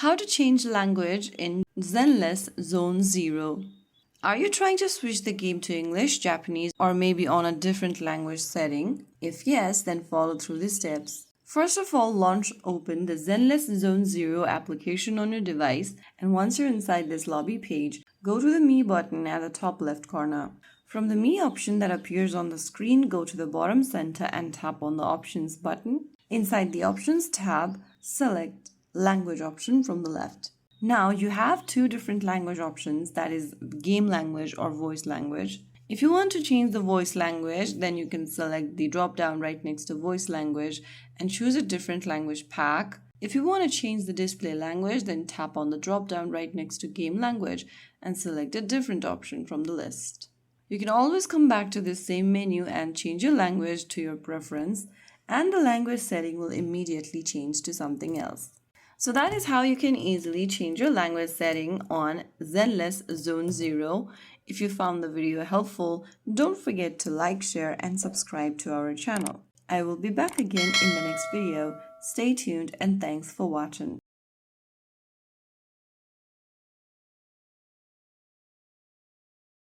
How to change language in Zenless Zone Zero. Are you trying to switch the game to English, Japanese, or maybe on a different language setting? If yes, then follow through the steps. First of all, open the Zenless Zone Zero application on your device, and once you're inside this lobby page, go to the Me button at the top left corner. From the Me option that appears on the screen, go to the bottom center and tap on the Options button. Inside the Options tab, select Language option from the left. Now you have two different language options, that is game language or voice language. If you want to change the voice language, then you can select the drop down right next to voice language and choose a different language pack. If you want to change the display language, then tap on the drop down right next to game language and select a different option from the list. You can always come back to this same menu and change your language to your preference, and the language setting will immediately change to something else. So that is how you can easily change your language setting on Zenless Zone Zero. If you found the video helpful, don't forget to like, share, and subscribe to our channel. I will be back again in the next video. Stay tuned and thanks for watching.